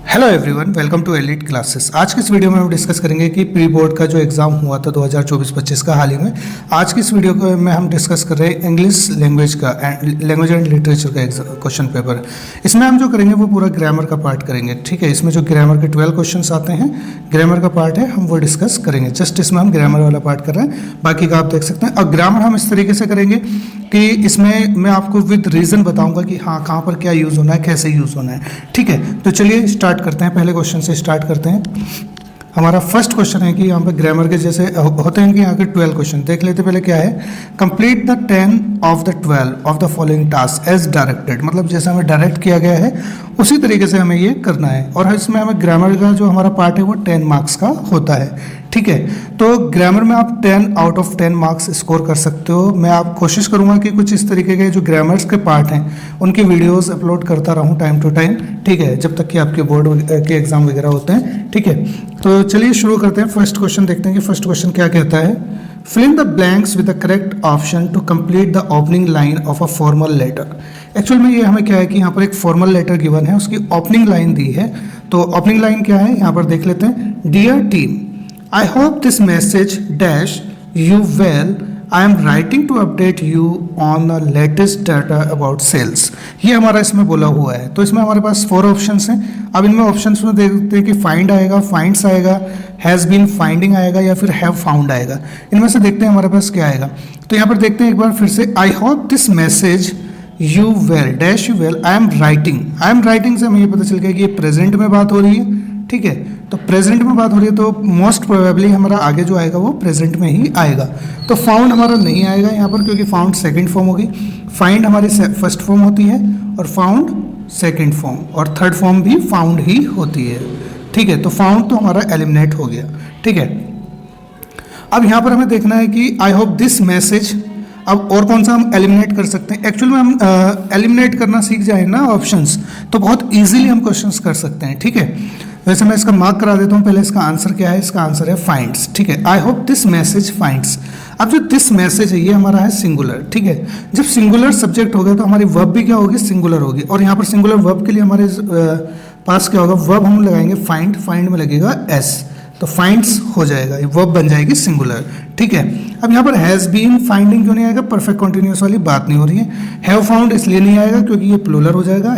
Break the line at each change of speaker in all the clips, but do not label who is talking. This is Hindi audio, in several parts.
Hello everyone, welcome to elite classes. आज की इस वीडियो में हम डिस्कस करेंगे कि प्री बोर्ड का जो एग्ज़ाम हुआ था 2024-25 का हाल ही में। आज की इस वीडियो में हम डिस्कस कर रहे हैं इंग्लिश लैंग्वेज एंड लिटरेचर का क्वेश्चन पेपर। इसमें हम जो करेंगे वो पूरा ग्रामर का पार्ट करेंगे। ठीक है, इसमें जो ग्रामर के 12 क्वेश्चन आते हैं, ग्रामर का पार्ट है, हम वो डिस्कस करेंगे। जस्ट इसमें हम ग्रामर वाला पार्ट कर रहे हैं, बाकी का आप देख सकते हैं। और ग्रामर हम इस तरीके से करेंगे कि इसमें मैं आपको विद रीज़न बताऊंगा कि हाँ कहाँ पर क्या यूज़ होना है, कैसे यूज़ होना है। ठीक है, तो चलिए स्टार्ट करते हैं। पहले क्वेश्चन से स्टार्ट करते हैं। हमारा फर्स्ट क्वेश्चन है कि यहाँ पर ग्रामर के जैसे होते हैं कि यहाँ के 12 क्वेश्चन देख लेते। पहले क्या है, complete the 10 of the 12 of the following task as directed. मतलब जैसे हमें डायरेक्ट किया गया है उसी तरीके से हमें ये करना है। और इसमें हमें ग्रामर का जो हमारा पार्ट है वो 10 मार्क्स का होता है। ठीक है, तो ग्रामर में आप 10 आउट ऑफ 10 मार्क्स स्कोर कर सकते हो। मैं आप कोशिश करूंगा कि कुछ इस तरीके के जो ग्रामर्स के पार्ट हैं उनकी वीडियोस अपलोड करता रहूं टाइम टू टाइम। ठीक है, जब तक कि आपके बोर्ड के एग्जाम वगैरह होते हैं। ठीक है, तो चलिए शुरू करते हैं। फर्स्ट क्वेश्चन देखते हैं कि फर्स्ट क्वेश्चन क्या कहता है। Fill in the blanks with the correct option to complete the opening line of a formal letter. Actual में ये हमें क्या है कि यहाँ पर एक फॉर्मल लेटर गिवन है, उसकी ओपनिंग लाइन दी है। तो ओपनिंग लाइन क्या है यहाँ पर देख लेते हैं। Dear team, I hope this message dash you well. I am writing to update you on the latest data about sales. ये हमारा इसमें बोला हुआ है। तो इसमें हमारे पास 4 ऑप्शंस हैं। अब इनमें ऑप्शंस में देखते हैं कि फाइंड आएगा, फाइंड्स आएगा, हैज़ बीन फाइंडिंग आएगा या फिर हैव फाउंड आएगा। इनमें से देखते हैं हमारे पास क्या आएगा। तो यहाँ पर देखते हैं एक बार फिर से। I hope this message you well dash you well I am writing. I am writing से हमें ये पता चल गया कि ये प्रेजेंट में बात हो रही है। ठीक है, तो प्रेजेंट में बात हो रही है तो मोस्ट प्रोबेबली हमारा आगे जो आएगा वो प्रेजेंट में ही आएगा। तो फाउंड हमारा नहीं आएगा यहाँ पर, क्योंकि फाउंड सेकंड फॉर्म होगी। फाइंड हमारी फर्स्ट फॉर्म होती है और फाउंड सेकंड फॉर्म, और थर्ड फॉर्म भी फाउंड ही होती है। ठीक है, तो फाउंड तो हमारा एलिमिनेट हो गया। ठीक है, अब यहाँ पर हमें देखना है कि आई होप दिस मैसेज। अब और कौन सा हम एलिमिनेट कर सकते हैं। एक्चुअल में हम एलिमिनेट करना सीख जाए ना ऑप्शंस, तो बहुत इजीली हम क्वेश्चंस कर सकते हैं। ठीक है, वैसे मैं इसका मार्क करा देता हूँ। पहले इसका आंसर क्या है, इसका आंसर है फाइंड्स। ठीक है, I hope this message finds. अब जो दिस मैसेज है ये हमारा है सिंगुलर। ठीक है, जब सिंगुलर सब्जेक्ट हो गया तो हमारी वर्ब भी क्या होगी, सिंगुलर होगी। और यहाँ पर सिंगुलर वर्ब के लिए हमारे पास क्या होगा, वर्ब हम लगाएंगे फाइंड, फाइंड में लगेगा एस, तो फाइंड्स हो जाएगा, ये वर्ब बन जाएगी सिंगुलर। ठीक है, अब यहाँ पर हैज़ बीन फाइंडिंग क्यों नहीं आएगा, परफेक्ट कॉन्टिन्यूस वाली बात नहीं हो रही है। हैव फाउंड इसलिए नहीं आएगा क्योंकि ये प्लूरल हो जाएगा।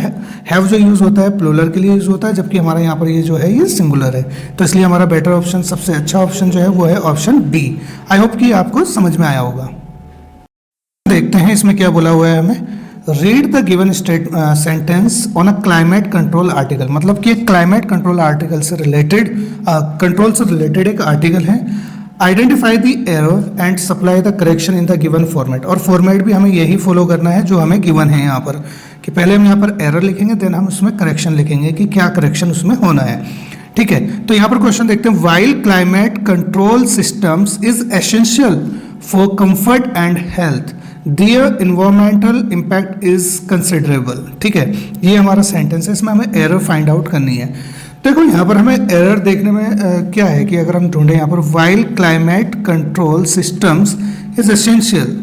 हैव जो यूज़ होता है प्लूरल के लिए यूज़ होता है, जबकि हमारा यहाँ पर ये जो है ये सिंगुलर है। तो इसलिए हमारा बेटर ऑप्शन, सबसे अच्छा ऑप्शन जो है वो है ऑप्शन बी। आई होप कि आपको समझ में आया होगा। देखते हैं इसमें क्या बोला हुआ है हमें। Read the given sentence on a climate control article. मतलब कि क्लाइमेट कंट्रोल आर्टिकल से रिलेटेड, कंट्रोल से रिलेटेड एक आर्टिकल है। Identify the error and supply the correction in the given format. और फॉर्मेट भी हमें यही फॉलो करना है जो हमें गिवन है यहाँ पर, कि पहले हम यहाँ पर एरर लिखेंगे, देन हम उसमें करेक्शन लिखेंगे कि क्या करेक्शन उसमें होना है। ठीक है, तो यहाँ पर क्वेश्चन देखते हैं। While climate control systems is essential for comfort and health, their environmental impact is considerable. ठीक है, ये हमारा सेंटेंस है, इसमें हमें एरर फाइंड आउट करनी है। देखो यहाँ पर हमें एरर देखने में क्या है कि अगर हम ढूंढें यहाँ पर while climate control systems is essential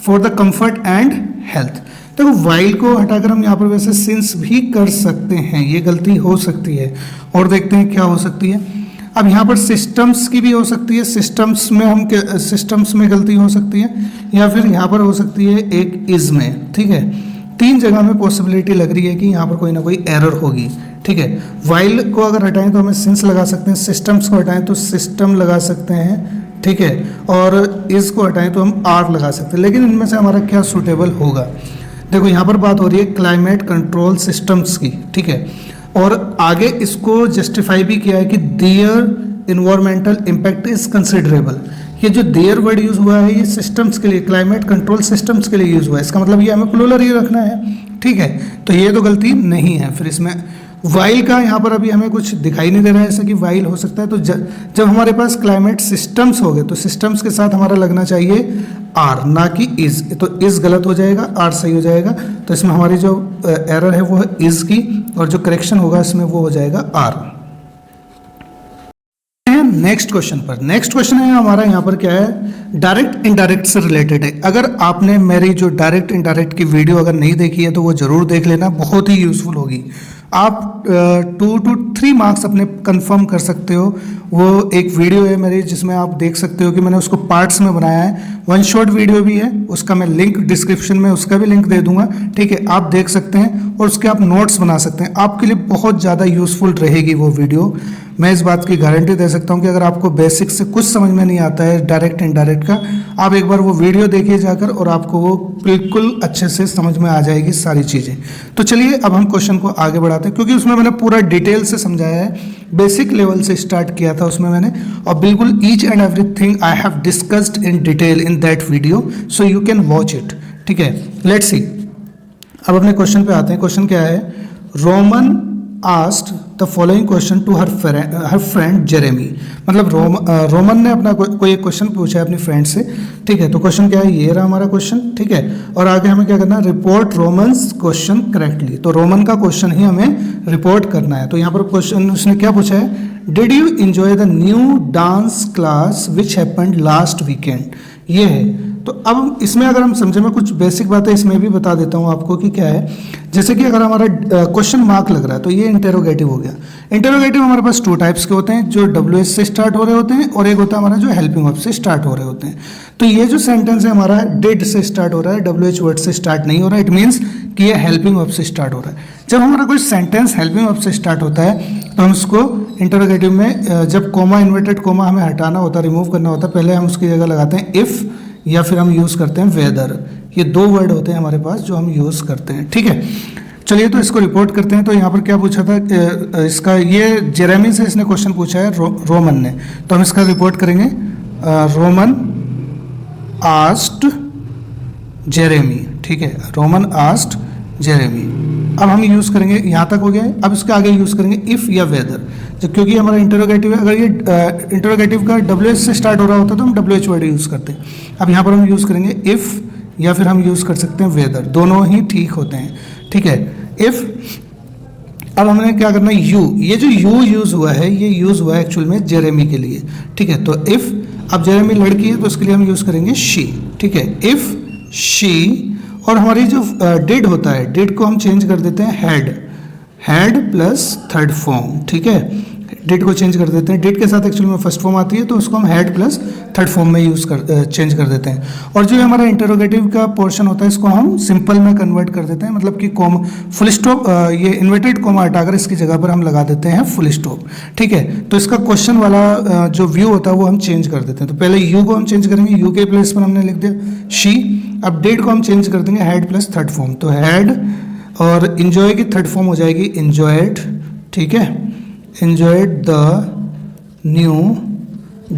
for the comfort and health. देखो वाइल को हटाकर हम यहाँ पर वैसे सिंस भी कर सकते हैं, ये गलती हो सकती है। और देखते हैं क्या हो सकती है। अब यहाँ पर सिस्टम्स की भी हो सकती है, सिस्टम्स में गलती हो सकती है, या फिर यहाँ पर हो सकती है एक इज में। ठीक है, 3 जगह में पॉसिबिलिटी लग रही है कि यहाँ पर कोई ना कोई एरर होगी। ठीक है, वाइल को अगर हटाएं तो हमें सिंस लगा सकते हैं, सिस्टम्स को हटाएं तो सिस्टम लगा सकते हैं। ठीक है, और इज को हटाएं तो हम आर लगा सकते हैं। लेकिन इनमें से हमारा क्या सूटेबल होगा। देखो यहाँ पर बात हो रही है क्लाइमेट कंट्रोल सिस्टम्स की। ठीक है, और आगे इसको जस्टिफाई भी किया है कि their environmental impact is considerable. ये जो देयर वर्ड यूज हुआ है ये सिस्टम्स के लिए, क्लाइमेट कंट्रोल सिस्टम्स के लिए यूज हुआ है। इसका मतलब ये हमें प्लूरल ही रखना है। ठीक है, तो ये तो गलती नहीं है। फिर इसमें वाइल का यहाँ पर अभी हमें कुछ दिखाई नहीं दे रहा है ऐसा कि वाइल हो सकता है। तो जब हमारे पास क्लाइमेट सिस्टम्स हो गए तो सिस्टम्स के साथ हमारा लगना चाहिए आर, ना कि इज। तो इज गलत हो जाएगा, आर सही हो जाएगा। तो इसमें हमारी जो एरर है वो है इज की, और जो करेक्शन होगा इसमें वो हो जाएगा आर। नेक्स्ट क्वेश्चन पर। नेक्स्ट क्वेश्चन है हमारा यहाँ पर क्या है, डायरेक्ट इनडायरेक्ट से रिलेटेड है। अगर आपने मेरी जो डायरेक्ट इनडायरेक्ट की वीडियो अगर नहीं देखी है तो वो ज़रूर देख लेना, बहुत ही यूज़फुल होगी। आप 2 to 3 मार्क्स अपने कंफर्म कर सकते हो। वो एक वीडियो है मेरी जिसमें आप देख सकते हो कि मैंने उसको पार्ट्स में बनाया है, वन शॉट वीडियो भी है, उसका मैं लिंक डिस्क्रिप्शन में उसका भी लिंक दे दूंगा, ठीक है। आप देख सकते हैं और उसके आप नोट्स बना सकते हैं, आपके लिए बहुत ज़्यादा यूज़फुल रहेगी वो वीडियो। मैं इस बात की गारंटी दे सकता हूं कि अगर आपको बेसिक से कुछ समझ में नहीं आता है डायरेक्ट इनडायरेक्ट का, आप एक बार वो वीडियो देखिए जाकर और आपको वो बिल्कुल अच्छे से समझ में आ जाएगी सारी चीज़ें। तो चलिए अब हम क्वेश्चन को आगे बढ़ाते हैं, क्योंकि उसमें मैंने पूरा डिटेल से समझाया है, बेसिक लेवल से स्टार्ट किया था उसमें मैंने, और बिल्कुल each and everything I have discussed in detail in that video, so you can watch it, ठीक है। लेट्स सी, अब अपने क्वेश्चन पे आते हैं। क्वेश्चन क्या है, Roman asked the following question to her friend Jeremy. मतलब रोमन ने अपना कोई एक क्वेश्चन पूछा है अपनी फ्रेंड से, ठीक है। तो क्वेश्चन क्या है, ये रहा हमारा क्वेश्चन, ठीक है। और आगे हमें क्या करना है, रिपोर्ट रोमन्स क्वेश्चन करेक्टली। तो रोमन का क्वेश्चन ही हमें रिपोर्ट करना है। तो यहाँ पर क्वेश्चन उसने क्या पूछा है, did you enjoy the new dance class which happened last weekend, ये है। तो अब इसमें अगर हम समझे, मैं कुछ बेसिक बातें इसमें भी बता देता हूँ आपको कि क्या है। जैसे कि अगर हमारा क्वेश्चन मार्क लग रहा है तो ये इंटेरोगेटिव हो गया। इंटेरोगेटिव हमारे पास 2 टाइप्स के होते हैं, जो WH से स्टार्ट हो रहे होते हैं और एक होता है हमारा जो हेल्पिंग वर्ब से स्टार्ट हो रहे होते हैं। तो ये जो सेंटेंस है हमारा डिड से स्टार्ट हो रहा है, WH वर्ड से स्टार्ट नहीं हो रहा है, इट मीन्स कि ये हेल्पिंग वर्ब से स्टार्ट हो रहा है। जब हमारा कोई सेंटेंस हेल्पिंग वर्ब से स्टार्ट होता है तो हम उसको इंटेरोगेटिव में जब कोमा, इन्वर्टेड कोमा हमें हटाना होता है, रिमूव करना होता है, पहले हम उसकी जगह लगाते हैं इफ़, या फिर हम यूज़ करते हैं वेदर। ये 2 वर्ड होते हैं हमारे पास जो हम यूज़ करते हैं, ठीक है। चलिए तो इसको रिपोर्ट करते हैं। तो यहाँ पर क्या पूछा था, इसका ये जेरेमी से इसने क्वेश्चन पूछा है रोमन ने, तो हम इसका रिपोर्ट करेंगे, रोमन आस्क्ड जेरेमी, ठीक है। Roman asked Jeremy. अब हम यूज़ करेंगे, यहाँ तक हो गया है, अब इसके आगे यूज़ करेंगे इफ़ या वेदर, क्योंकि हमारा इंटरोगेटिव है। अगर ये इंटरोगेटिव का WH से स्टार्ट हो रहा होता तो हम WH वर्ड यूज़ करते हैं। अब यहाँ पर हम यूज़ करेंगे इफ़, या फिर हम यूज़ कर सकते हैं वेदर, दोनों ही ठीक होते हैं, ठीक है। इफ़, अब हमने क्या करना है, यू, ये जो यू यूज़ हुआ है ये यूज़ हुआ है एक्चुअल में जेरेमी के लिए, ठीक है। तो इफ़, अब जेरेमी लड़की है तो उसके लिए हम यूज़ करेंगे शी, ठीक है। इफ़ शी, और हमारी जो डिड होता है, डिड को हम चेंज कर देते हैं हैड प्लस थर्ड फॉर्म, ठीक है। डिड को चेंज कर देते हैं, डिड के साथ एक्चुअली में फर्स्ट फॉर्म आती है तो उसको हम हैड प्लस थर्ड फॉर्म में चेंज कर देते हैं। और जो हमारा इंटरोगेटिव का पोर्शन होता है इसको हम सिंपल में कन्वर्ट कर देते हैं, मतलब कि कॉम फुल स्टॉप, ये इन्वर्टेड कॉमा हटाकर इसकी जगह पर हम लगा देते हैं फुल स्टॉप, ठीक है। तो इसका क्वेश्चन वाला जो व्यू होता है वो हम चेंज कर देते हैं। तो पहले यू को हम चेंज करेंगे, यू के प्लेस पर हमने लिख दिया शी। अब डिड को हम चेंज कर देंगे हैड प्लस थर्ड फॉर्म, तो हैड, और इंजॉय की थर्ड फॉर्म हो जाएगी इंजॉयड, ठीक है। enjoyed the new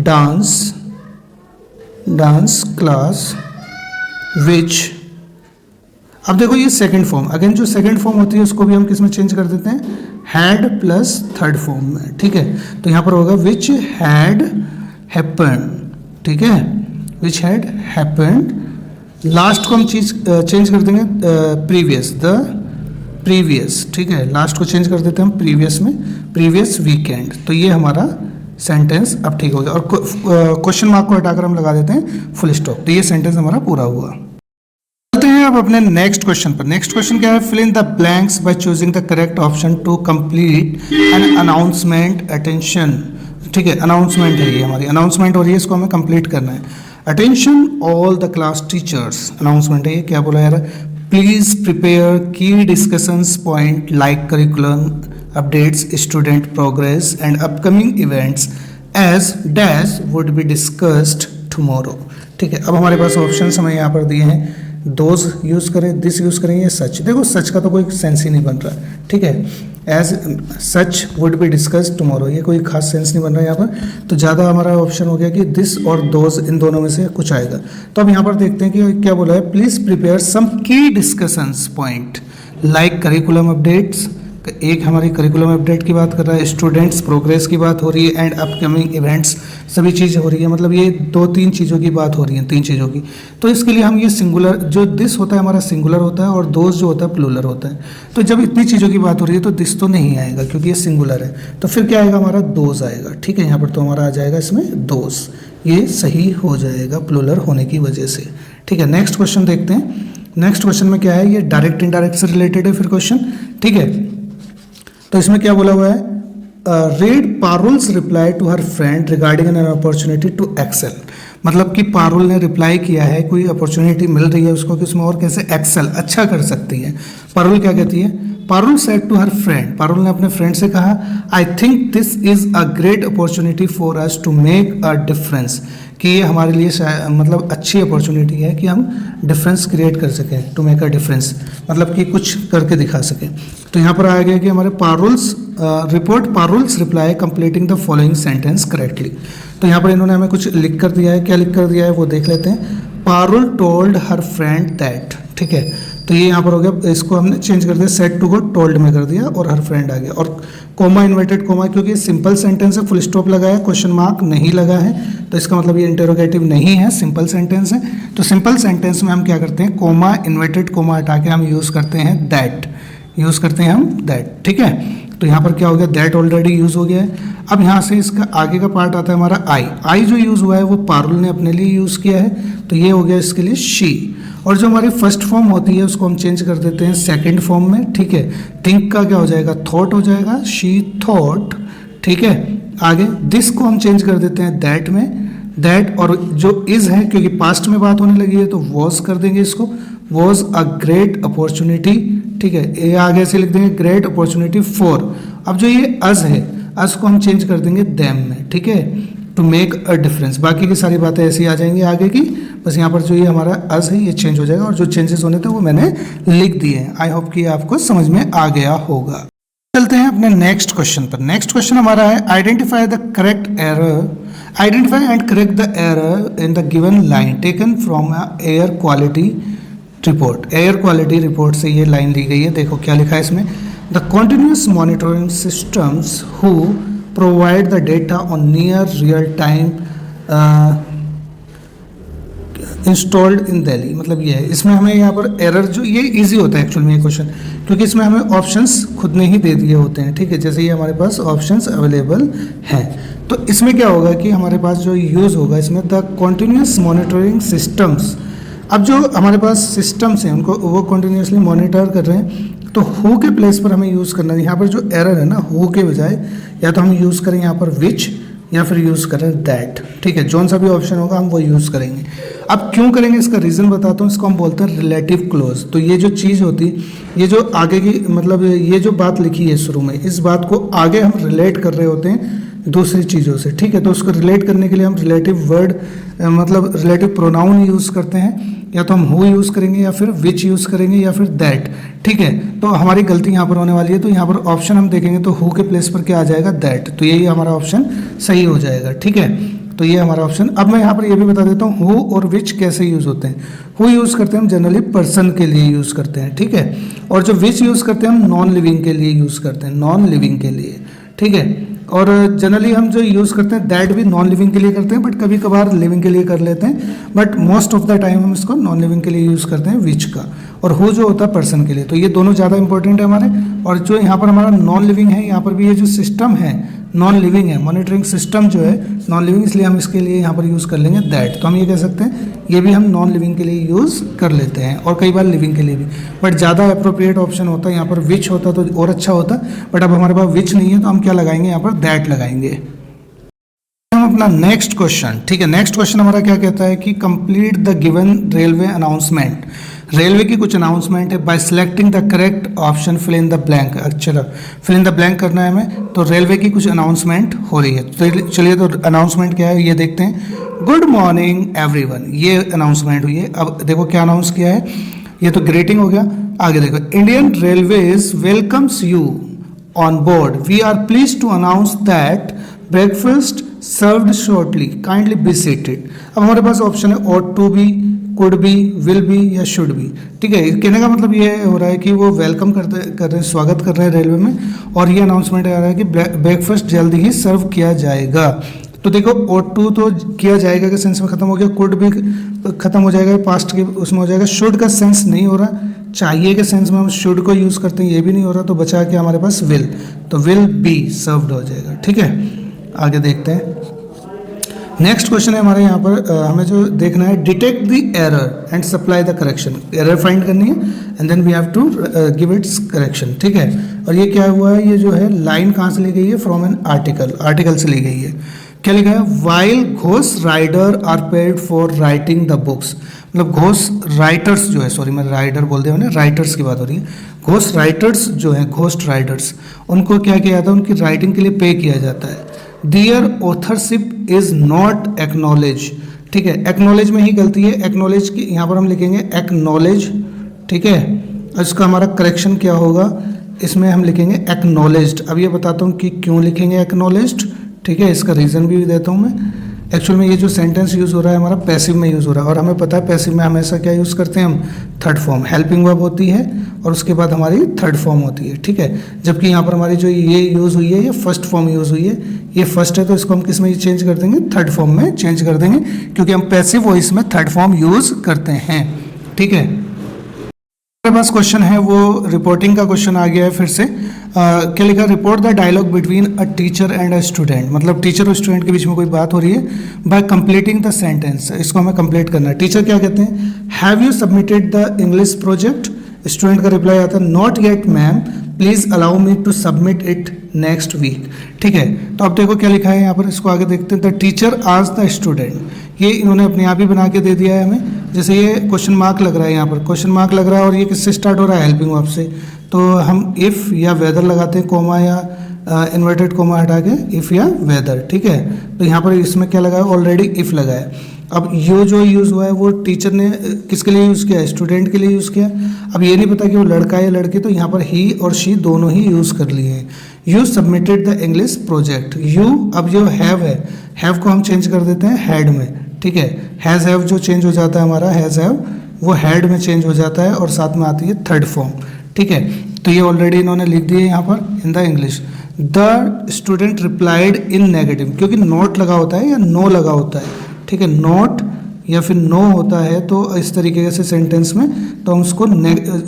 dance class which, अब देखो ये सेकंड फॉर्म, अगेन जो सेकंड फॉर्म होती है उसको भी हम किस में चेंज कर देते हैं, हैड प्लस थर्ड फॉर्म में, ठीक है। तो यहाँ पर होगा विच हैड हैपेंड, ठीक है, विच हैड हैपेंड। लास्ट को हम चेंज कर देंगे प्रीवियस, द प्रीवियस, ठीक है। लास्ट को चेंज कर देते हैं हम प्रीवियस में, प्रीवियस वीकेंड। तो ये हमारा सेंटेंस अब ठीक हो गया, और क्वेश्चन मार्क को हटाकर हम लगा देते हैं फुल स्टॉप। तो ये सेंटेंस हमारा पूरा हुआ। चलते हैं अब अपने नेक्स्ट क्वेश्चन पर। नेक्स्ट क्वेश्चन क्या है, fill in the blanks by choosing the correct option to complete an announcement attention, ठीक है। अनाउंसमेंट है ये हमारी, अनाउंसमेंट हो रही है, इसको हमें कंप्लीट करना है। Attention all the class teachers, announcement है ये, क्या बोला यार, please prepare key discussions point like curriculum updates, student progress and upcoming events as dash would be discussed tomorrow, ठीक है। अब हमारे पास ऑप्शन हमें यहाँ पर दिए हैं, दोज यूज़ करें, दिस यूज़ करें, ये सच। देखो सच का तो कोई सेंस ही नहीं बन रहा, ठीक है। As such would be discussed tomorrow, ये कोई खास सेंस नहीं बन रहा है यहाँ पर। तो ज़्यादा हमारा ऑप्शन हो गया कि दिस और दोज, इन दोनों में से कुछ आएगा। तो अब यहाँ पर देखते हैं कि क्या बोला है, प्लीज़ प्रिपेयर सम की discussions point like curriculum updates, एक हमारी करिकुलम अपडेट की बात कर रहा है, स्टूडेंट्स प्रोग्रेस की बात हो रही है, एंड अपकमिंग इवेंट्स सभी चीज़ें हो रही है, मतलब ये 2-3 चीज़ों की बात हो रही है, 3 चीज़ों की। तो इसके लिए हम ये सिंगुलर, जो दिस होता है हमारा सिंगुलर होता है और दोज जो होता है प्लूरल होता है। तो जब इतनी चीज़ों की बात हो रही है तो दिस तो नहीं आएगा क्योंकि ये सिंगुलर है, तो फिर क्या आएगा हमारा दोज आएगा। ठीक है, यहाँ पर तो हमारा आ जाएगा इसमें दोज, ये सही हो जाएगा प्लूरल होने की वजह से। ठीक है, नेक्स्ट क्वेश्चन देखते हैं। नेक्स्ट क्वेश्चन में क्या है, ये डायरेक्ट इनडायरेक्ट से रिलेटेड है फिर क्वेश्चन। ठीक है, तो इसमें क्या बोला हुआ है, read Parul's reply to her friend regarding an opportunity to excel. मतलब कि पारुल ने रिप्लाई किया है, कोई अपॉर्चुनिटी मिल रही है उसको कि उसमें और कैसे एक्सेल अच्छा कर सकती है। पारुल क्या कहती है, Parul said to her friend, Parul ने अपने फ्रेंड से कहा, I think this is a great opportunity for us to make a difference, कि ये हमारे लिए मतलब अच्छी अपॉर्चुनिटी है कि हम डिफरेंस क्रिएट कर सकें, टू मेक अ डिफरेंस मतलब कि कुछ करके दिखा सकें। तो यहाँ पर आ गया कि हमारे Parul's report Parul's reply completing the following sentence correctly. तो यहाँ पर इन्होंने हमें कुछ लिख कर दिया है, क्या लिख कर दिया है वो देख लेते हैं। Parul told her friend that, ठीक है, तो ये यहाँ पर हो गया, इसको हमने चेंज कर दिया, सेड टू को टोल्ड में कर दिया और हर फ्रेंड आ गया। और कोमा इन्वर्टेड कोमा, क्योंकि सिंपल सेंटेंस है, फुल स्टॉप लगाया, क्वेश्चन मार्क नहीं लगा है, तो इसका मतलब ये इंटरोगेटिव नहीं है, सिंपल सेंटेंस है। तो सिंपल सेंटेंस में हम क्या करते हैं, कोमा इन्वर्टेड कोमा हटा के हम यूज़ करते हैं दैट, यूज़ करते हैं हम दैट। ठीक है, तो यहाँ पर क्या हो गया, दैट ऑलरेडी यूज़ हो गया है। अब यहाँ से इसका आगे का पार्ट आता है हमारा आई। आई जो यूज़ हुआ है वो पारुल ने अपने लिए यूज़ किया है, तो ये हो गया इसके लिए शी। और जो हमारी फर्स्ट फॉर्म होती है उसको हम चेंज कर देते हैं सेकंड फॉर्म में। ठीक है, थिंक का क्या हो जाएगा, थॉट हो जाएगा, शी थॉट। ठीक है, आगे दिस को हम चेंज कर देते हैं दैट में, दैट। और जो इज है, क्योंकि पास्ट में बात होने लगी है तो वॉज कर देंगे इसको, वॉज अ ग्रेट अपॉर्चुनिटी। ठीक है, ये आगे से लिख देंगे ग्रेट अपॉर्चुनिटी फॉर। अब जो ये अज है, अज को हम चेंज कर देंगे देम में। ठीक है, टू मेक अ डिफरेंस। बाकी की सारी बातें ऐसी आ जाएंगी आगे की, बस यहाँ पर जो ये हमारा अज है ये चेंज हो जाएगा और जो चेंजेस होने थे वो मैंने लिख दिए हैं। आई होप कि आपको समझ में आ गया होगा। चलते हैं अपने नेक्स्ट क्वेश्चन पर। नेक्स्ट क्वेश्चन हमारा है, identify the correct error, identify and correct the error in the given line taken from air quality report. Air quality report से ये लाइन ली गई है, देखो क्या लिखा है इसमें, the continuous monitoring systems who provide the data on near real time installed in Delhi. मतलब ये है, इसमें हमें यहाँ पर एरर जो, ये इजी होता है एक्चुअल में ये क्वेश्चन, क्योंकि इसमें हमें ऑप्शंस खुद ने ही दे दिए होते हैं। ठीक है, जैसे ये हमारे पास ऑप्शंस अवेलेबल हैं, तो इसमें क्या होगा कि हमारे पास जो यूज़ होगा इसमें द कॉन्टिन्यूस मॉनिटरिंग सिस्टम्स। अब जो हमारे पास सिस्टम्स हैं उनको वो कंटिन्यूसली मॉनिटर कर रहे हैं, तो हु के प्लेस पर हमें यूज़ करना है। यहाँ पर जो एरर है ना, हु के बजाय या तो हम यूज़ करें यहाँ पर विच, या फिर यूज़ करें दैट। ठीक है, जौन सा भी ऑप्शन होगा हम वो यूज़ करेंगे। अब क्यों करेंगे इसका रीज़न बताता हूँ, इसको हम बोलते हैं रिलेटिव क्लोज। तो ये जो चीज़ होती, ये जो आगे की मतलब ये जो बात लिखी है शुरू में, इस बात को आगे हम रिलेट कर रहे होते हैं दूसरी चीज़ों से। ठीक है, तो उसको रिलेट करने के लिए हम रिलेटिव वर्ड मतलब रिलेटिव प्रोनाउन यूज़ करते हैं, या तो हम हु यूज़ करेंगे या फिर विच यूज़ करेंगे या फिर दैट। ठीक है, तो हमारी गलती यहाँ पर होने वाली है, तो यहाँ पर ऑप्शन हम देखेंगे तो हु के प्लेस पर क्या आ जाएगा, दैट। तो यही हमारा ऑप्शन सही हो जाएगा। ठीक है, तो ये हमारा ऑप्शन। अब मैं यहाँ पर ये भी बता देता हूँ हु और विच कैसे यूज़ होते हैं। हु यूज़ करते हैं हम जनरली पर्सन के लिए यूज़ करते हैं। ठीक है, और जो विच यूज़ करते हैं हम नॉन लिविंग के लिए यूज़ करते हैं, नॉन लिविंग के लिए। ठीक है, और जनरली हम जो यूज़ करते हैं दैट भी नॉन लिविंग के लिए करते हैं, बट कभी कभार लिविंग के लिए कर लेते हैं, but most of the time हम इसको नॉन लिविंग के लिए यूज़ करते हैं विच का। और हु जो होता है पर्सन के लिए। तो ये दोनों ज़्यादा इंपॉर्टेंट है हमारे। और जो यहाँ पर हमारा नॉन लिविंग है, यहाँ पर भी ये जो सिस्टम है नॉन लिविंग है, मॉनिटरिंग सिस्टम जो है नॉन लिविंग, इसलिए हम इसके लिए यहाँ पर यूज़ कर लेंगे दैट। तो हम ये कह सकते हैं ये भी हम नॉन लिविंग के लिए यूज़ कर लेते हैं, और कई बार लिविंग के लिए भी, बट ज़्यादा अप्रोप्रिएट ऑप्शन होता है यहाँ पर विच होता तो और अच्छा होता। बट अब हमारे पास विच नहीं है तो हम क्या लगाएंगे, यहाँ पर दैट लगाएंगे। हम अपना नेक्स्ट क्वेश्चन, ठीक है, नेक्स्ट क्वेश्चन हमारा क्या कहता है कि complete the given railway announcement. Railway की कुछ अनाउंसमेंट है, by selecting the correct option fill in the blank. अच्छा, फिल इन द ब्लैंक करना है हमें, तो रेलवे की कुछ अनाउंसमेंट हो रही है। तो चलिए, तो अनाउंसमेंट क्या है ये देखते हैं। गुड मॉर्निंग एवरीवन, ये अनाउंसमेंट हुई है। अब देखो क्या अनाउंस किया है, ये तो ग्रीटिंग हो गया। आगे देखो, Indian railways welcomes you on board, we are please to announce that breakfast served shortly, kindly be seated. अब हमारे पास ऑप्शन है ought to be, could be, will be या शुड बी। ठीक है, कहने का मतलब ये हो रहा है कि वो वेलकम कर रहे हैं, स्वागत कर रहे हैं रेलवे में, और ये अनाउंसमेंट आ रहा है कि ब्रेकफास्ट जल्दी ही सर्व किया जाएगा। तो देखो ought to तो किया जाएगा के सेंस में खत्म हो गया, could भी खत्म हो जाएगा, पास्ट के उसमें हो जाएगा, should का सेंस नहीं हो रहा, चाहिए के सेंस में हम should को यूज़ करते हैं, ये भी नहीं हो रहा, तो बचा के हमारे पास will, तो will be सर्व्ड हो जाएगा। ठीक है, आगे देखते हैं। नेक्स्ट क्वेश्चन है हमारे यहाँ पर हमें जो देखना है, detect the error and supply the correction. Error find करनी है and then we have to give its correction. ठीक है, और ये क्या हुआ है, ये जो है लाइन कहाँ से ली गई है, फ्रॉम एन आर्टिकल, आर्टिकल से ली गई है। क्या लिखा है, वाइल घोष rider are paid for writing the books, मतलब घोष राइटर्स जो है, सॉरी मैं राइडर बोल दिया, मैंने राइटर्स की बात हो रही है। घोष राइटर्स जो है, घोस्ट राइटर्स, उनको क्या किया जाता है, उनकी राइटिंग के लिए पे किया जाता है। दियर ऑथरशिप इज नॉट एक्नॉलेज। ठीक है, एक्नॉलेज में ही गलती है, एक्नॉलेज की यहाँ पर हम लिखेंगे एक्नॉलेज। ठीक है, इसका हमारा करेक्शन क्या होगा, इसमें हम लिखेंगे एक्नॉलेज्ड। अब ये बताता हूँ कि क्यों लिखेंगे एक्नॉलेज्ड। ठीक है, इसका रीज़न भी देता हूँ मैं। एक्चुअल में ये जो सेंटेंस यूज़ हो रहा है हमारा पैसिव में यूज़ हो रहा है, और हमें पता है पैसिव में हमेशा क्या यूज़ करते हैं हम, थर्ड फॉर्म, हेल्पिंग वर्ब होती है और उसके बाद हमारी थर्ड फॉर्म होती है। ठीक है, जबकि यहाँ पर हमारी जो ये यूज़ हुई है ये फर्स्ट फॉर्म यूज़ हुई है, ये फर्स्ट है, तो इसको हम किस में चेंज कर देंगे, थर्ड फॉर्म में चेंज कर देंगे, क्योंकि हम पैसिव वॉइस में थर्ड फॉर्म यूज़ करते हैं। ठीक है, हमारे पास क्वेश्चन है वो रिपोर्टिंग का क्वेश्चन आ गया है फिर से। क्या लिखा, report the dialogue between a teacher and a student, मतलब टीचर और स्टूडेंट के बीच में कोई बात हो रही है, बाय कंप्लीटिंग द सेंटेंस, इसको हमें कंप्लीट करना है। टीचर क्या कहते हैं, have you submitted the English project, student का रिप्लाई आता है not yet ma'am, please allow me to submit it next week. ठीक है, तो अब देखो क्या लिखा है यहाँ पर, इसको आगे देखते हैं। The teacher asked the student, ये इन्होंने अपने आप ही बना के दे दिया है हमें, जैसे ये क्वेश्चन मार्क लग रहा है, यहाँ पर क्वेश्चन मार्क लग रहा है और ये किससे स्टार्ट हो रहा है, हेल्पिंग वर्ब से, तो हम इफ़ या वेदर लगाते हैं, कोमा या इन्वर्टेड कोमा हटा के इफ़ या वेदर। ठीक है, तो यहाँ पर इसमें क्या लगा है, ऑलरेडी इफ़ लगा है। अब ये जो यूज़ हुआ है वो टीचर ने किसके लिए यूज़ किया है, स्टूडेंट के लिए यूज़ किया। अब ये नहीं पता कि वो लड़का है या लड़की, तो यहाँ पर ही और शी दोनों ही यूज़ कर लिए हैं। You submitted the English project, you, अब जो हैव है, हैव को हम चेंज कर देते हैं हैड में। ठीक है, हैज़ हैव जो चेंज हो जाता है हमारा, हैज़ हैव वो हैड में चेंज हो जाता है और साथ में आती है थर्ड फॉर्म। ठीक है, तो ये ऑलरेडी इन्होंने लिख दिए यहाँ पर in the English. The student replied in negative, क्योंकि नॉट लगा होता है या नो लगा होता है। ठीक है, नॉट या फिर नो होता है तो इस तरीके से सेंटेंस में, तो हम उसको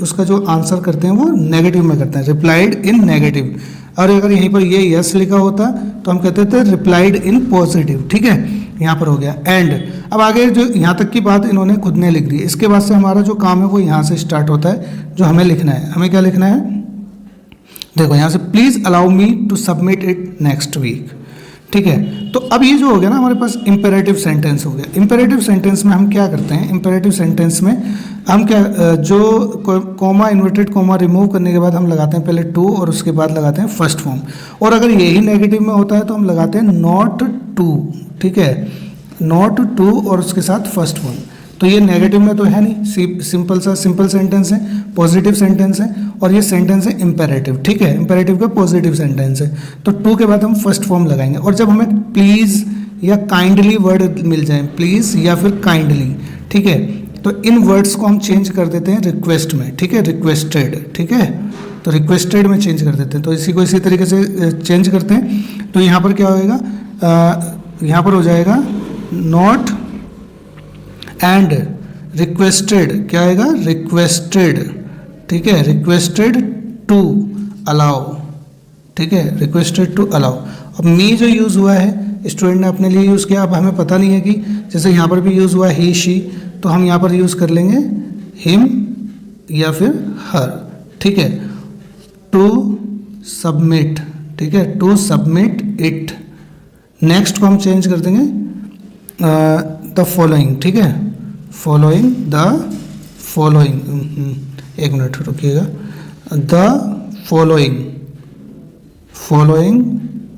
उसका जो आंसर करते हैं वो नेगेटिव में करते हैं, रिप्लाइड इन नेगेटिव। और अगर यहीं पर ये यस लिखा होता तो हम कहते थे रिप्लाइड इन पॉजिटिव। ठीक है, यहाँ पर हो गया एंड। अब आगे जो यहाँ तक की बात इन्होंने खुद ने लिख दी, इसके बाद से हमारा जो काम है वो यहाँ से स्टार्ट होता है, जो हमें लिखना है। हमें क्या लिखना है, देखो यहाँ से, please allow me to submit it next week. ठीक है, तो अब ये जो हो गया ना हमारे पास इम्पेरेटिव सेंटेंस हो गया। इम्पेरेटिव सेंटेंस में हम क्या करते हैं, इम्पेरेटिव सेंटेंस में हम क्या, जो कोमा, इन्वर्टेड कोमा रिमूव करने के बाद हम लगाते हैं पहले टू और उसके बाद लगाते हैं फर्स्ट फॉर्म, और अगर यही नेगेटिव में होता है तो हम लगाते हैं नॉट टू। ठीक है, नॉट टू और उसके साथ फर्स्ट फॉर्म। तो ये नेगेटिव में तो है नहीं, सिंपल सेंटेंस है, पॉजिटिव सेंटेंस है, और ये सेंटेंस है इम्पेरेटिव। ठीक है, इम्पेरेटिव का पॉजिटिव सेंटेंस है, तो टू के बाद हम फर्स्ट फॉर्म लगाएंगे। और जब हमें प्लीज़ या काइंडली वर्ड मिल जाए, प्लीज़ या फिर काइंडली, ठीक है, तो इन वर्ड्स को हम चेंज कर देते हैं रिक्वेस्ट में। ठीक है, रिक्वेस्टेड। ठीक है, तो रिक्वेस्टेड में चेंज कर देते हैं, तो इसी को इसी तरीके से चेंज करते हैं। तो यहाँ पर क्या होएगा, यहाँ पर हो जाएगा नॉट एंड रिक्वेस्टेड, क्या आएगा, रिक्वेस्टेड। ठीक है, रिक्वेस्टेड टू अलाउ। ठीक है, रिक्वेस्टेड टू अलाउ। अब मी जो यूज़ हुआ है स्टूडेंट ने अपने लिए यूज़ किया, अब हमें पता नहीं है कि जैसे यहाँ पर भी यूज़ हुआ ही शी, तो हम यहाँ पर यूज़ कर लेंगे हिम या फिर हर। ठीक है, टू सबमिट। ठीक है, टू सबमिट इट। नेक्स्ट को हम चेंज कर देंगे द फॉलोइंग। ठीक है, फॉलोइंग, द फॉलोइंग, एक मिनट रुकिएगा, द फॉलोइंग, फॉलोइंग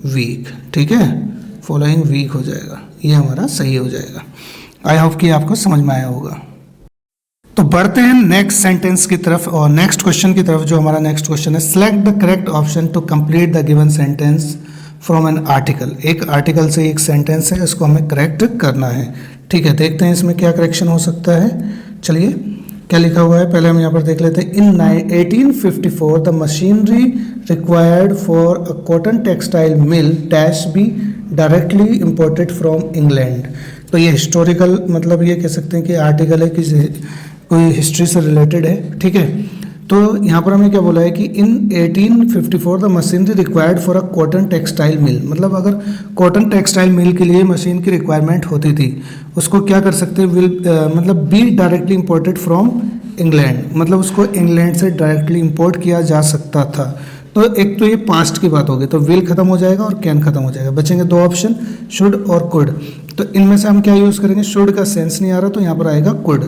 वीक। ठीक है, फॉलोइंग वीक हो जाएगा, ये हमारा सही हो जाएगा। आई होप कि आपको समझ में आया होगा। तो बढ़ते हैं नेक्स्ट सेंटेंस की तरफ और नेक्स्ट क्वेश्चन की तरफ। जो हमारा नेक्स्ट क्वेश्चन है, select the correct option to complete the given sentence from an article. एक आर्टिकल से एक सेंटेंस है, इसको हमें करेक्ट करना है। ठीक है, देखते हैं इसमें क्या करेक्शन हो सकता है। चलिए, क्या लिखा हुआ है पहले हम यहाँ पर देख लेते हैं। इन 1854 the machinery required for a cotton textile mill dash be directly imported from England. तो ये हिस्टोरिकल मतलब ये कह सकते हैं कि आर्टिकल है कि कोई हिस्ट्री से रिलेटेड है, ठीक है। तो यहाँ पर हमें क्या बोला है कि इन 1854 the machinery required for a cotton textile mill, मतलब अगर कॉटन टेक्सटाइल मिल के लिए मशीन की रिक्वायरमेंट होती थी, उसको क्या कर सकते हैं, मतलब be directly imported from England, मतलब उसको इंग्लैंड से डायरेक्टली इम्पोर्ट किया जा सकता था। तो एक तो ये पास्ट की बात होगी, तो विल खत्म हो जाएगा और कैन खत्म हो जाएगा, बचेंगे दो ऑप्शन, शुड और कुड। तो इनमें से हम क्या यूज़ करेंगे, शुड का सेंस नहीं आ रहा तो यहाँ पर आएगा कुड,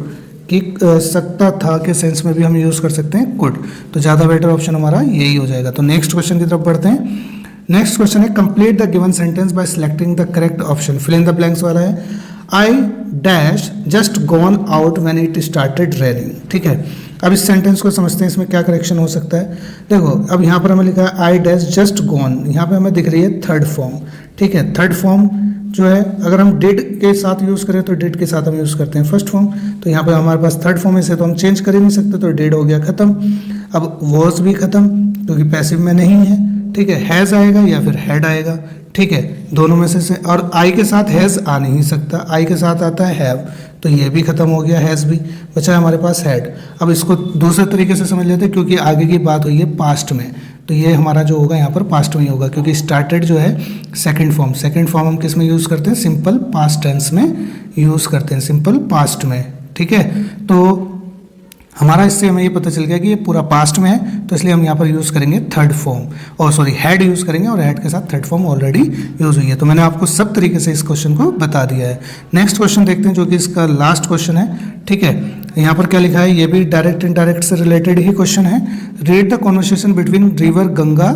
कि सकता था के सेंस में भी हम यूज़ कर सकते हैं कुड, तो ज़्यादा बेटर ऑप्शन हमारा यही हो जाएगा। तो नेक्स्ट क्वेश्चन की तरफ बढ़ते हैं। नेक्स्ट क्वेश्चन है complete the given sentence by selecting the correct option. Fill in the blanks वाला है, I dash just gone out when it started raining, ठीक है। अब इस सेंटेंस को समझते हैं, इसमें क्या करेक्शन हो सकता है। देखो अब यहाँ पर हमें लिखा है आई डैश जस्ट गॉन, यहाँ पे हमें दिख रही है थर्ड फॉर्म, ठीक है। थर्ड फॉर्म जो है अगर हम डिड के साथ यूज़ करें तो डिड के साथ हम यूज़ करते हैं फर्स्ट फॉर्म, तो यहाँ पे हमारे पास थर्ड फॉर्म है, इसे तो हम चेंज कर ही नहीं सकते, तो डिड हो गया खत्म। अब वॉज भी खत्म क्योंकि पैसिव में नहीं है, ठीक है। हैज़ आएगा या फिर हैड आएगा, ठीक है, दोनों में से और आई के साथ हैज़ आ नहीं सकता, आई के साथ आता है हैव, तो ये भी खत्म हो गया, हैज़ भी बचा है हमारे पास हैड। अब इसको दूसरे तरीके से समझ लेते हैं, क्योंकि आगे की बात हुई है पास्ट में, तो ये हमारा जो होगा यहाँ पर पास्ट में ही होगा, क्योंकि स्टार्टेड जो है सेकंड फॉर्म हम किस में यूज़ करते हैं, सिंपल पास्ट टेंस में यूज़ करते हैं, सिंपल पास्ट में, ठीक है। तो हमारा इससे हमें ये पता चल गया कि ये पूरा पास्ट में है, तो इसलिए हम यहाँ पर यूज़ करेंगे थर्ड फॉर्म, और सॉरी हैड यूज़ करेंगे, और हैड के साथ थर्ड फॉर्म ऑलरेडी यूज़ हुई है। तो मैंने आपको सब तरीके से इस क्वेश्चन को बता दिया है। नेक्स्ट क्वेश्चन देखते हैं, जो कि इसका लास्ट क्वेश्चन है, ठीक है। यहाँ पर क्या लिखा है, ये भी डायरेक्ट इनडायरेक्ट से रिलेटेड ही क्वेश्चन है। Read the conversation between river Ganga,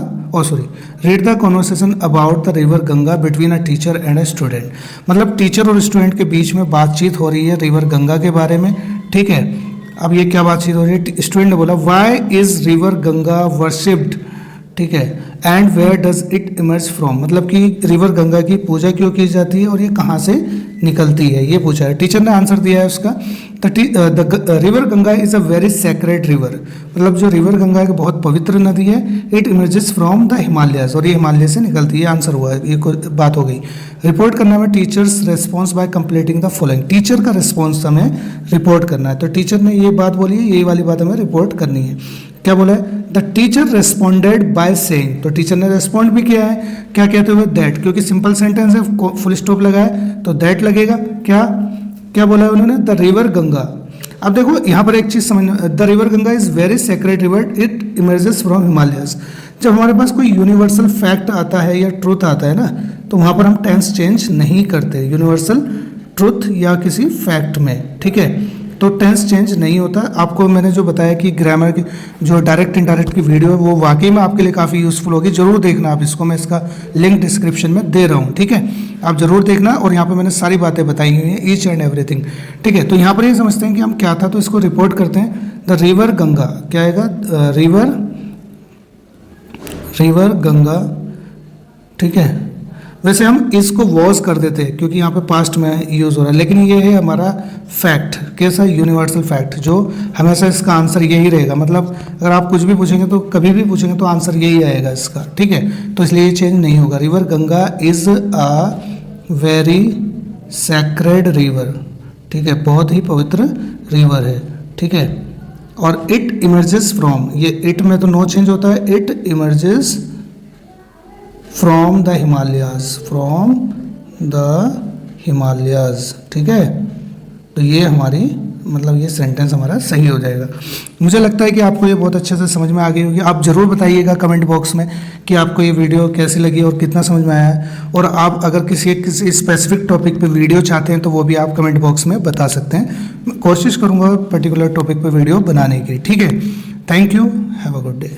read the conversation about the river Ganga between a teacher and a student, मतलब टीचर और स्टूडेंट के बीच में बातचीत हो रही है रिवर गंगा के बारे में, ठीक है। अब ये क्या बातचीत हो रही है, स्टूडेंट ने बोला why is river Ganga worshipped, ठीक है, and where does it emerge from, मतलब कि रिवर गंगा की पूजा क्यों की जाती है और ये कहाँ से निकलती है, ये पूछा है। टीचर ने आंसर दिया है उसका, the river Ganga is a very sacred river, मतलब जो रिवर गंगा एक बहुत पवित्र नदी है। It emerges from the Himalayas, और ये हिमालय से निकलती है, आंसर हुआ है, ये बात हो गई। रिपोर्ट करना है teachers response bye completing the following, teacher का रिस्पॉन्स हमें रिपोर्ट करना है। तो टीचर ने ये बात बोली है, यही वाली बात हमें रिपोर्ट करनी है। क्या बोला है, the teacher responded by saying, तो टीचर ने रेस्पॉन्ड भी किया है, क्या कहते हुए, दैट, क्योंकि सिंपल सेंटेंस है, फुल स्टॉप लगा है तो दैट लगेगा। क्या क्या बोला है उन्होंने, द रिवर गंगा। अब देखो यहाँ पर एक चीज़ समझना, the river Ganga is very sacred river, it emerges from Himalayas. जब हमारे पास कोई यूनिवर्सल फैक्ट आता है या ट्रूथ आता है ना, तो वहाँ पर हम टेंस चेंज नहीं करते, यूनिवर्सल ट्रूथ या किसी फैक्ट में, ठीक है, तो टेंस चेंज नहीं होता। आपको मैंने जो बताया कि ग्रामर की जो डायरेक्ट इनडायरेक्ट की वीडियो है वो वाकई में आपके लिए काफ़ी यूज़फुल होगी, जरूर देखना आप इसको, मैं इसका लिंक डिस्क्रिप्शन में दे रहा हूँ, ठीक है, आप जरूर देखना। और यहाँ पे मैंने सारी बातें बताई हुई हैं, ईच एंड एवरीथिंग, ठीक है। तो यहाँ पर ये समझते हैं कि हम क्या था, तो इसको रिपोर्ट करते हैं। द रिवर गंगा क्या आएगा, रिवर गंगा, ठीक है। वैसे हम इसको वॉज कर देते हैं क्योंकि यहाँ पे पास्ट में यूज़ हो रहा है, लेकिन ये है हमारा फैक्ट, कैसा, यूनिवर्सल फैक्ट, जो हमेशा इसका आंसर यही रहेगा। मतलब अगर आप कुछ भी पूछेंगे तो कभी भी पूछेंगे तो आंसर यही आएगा इसका, ठीक है, तो इसलिए ये चेंज नहीं होगा। River Ganga is a very sacred river, ठीक है, बहुत ही पवित्र रिवर है, ठीक है। और इट इमर्जेस फ्रॉम, ये इट में तो नो चेंज होता है, it emerges from the Himalayas, ठीक है। तो ये हमारी मतलब ये सेंटेंस हमारा सही हो जाएगा। मुझे लगता है कि आपको ये बहुत अच्छे से समझ में आ गई होगी। आप ज़रूर बताइएगा कमेंट बॉक्स में कि आपको ये वीडियो कैसी लगी और कितना समझ में आया है। और आप अगर किसी स्पेसिफिक टॉपिक पे वीडियो चाहते हैं तो वो भी आप कमेंट बॉक्स में बता सकते हैं। मैं कोशिश करूँगा पर्टिकुलर टॉपिक पे वीडियो बनाने की, ठीक है। Thank you, have a good day.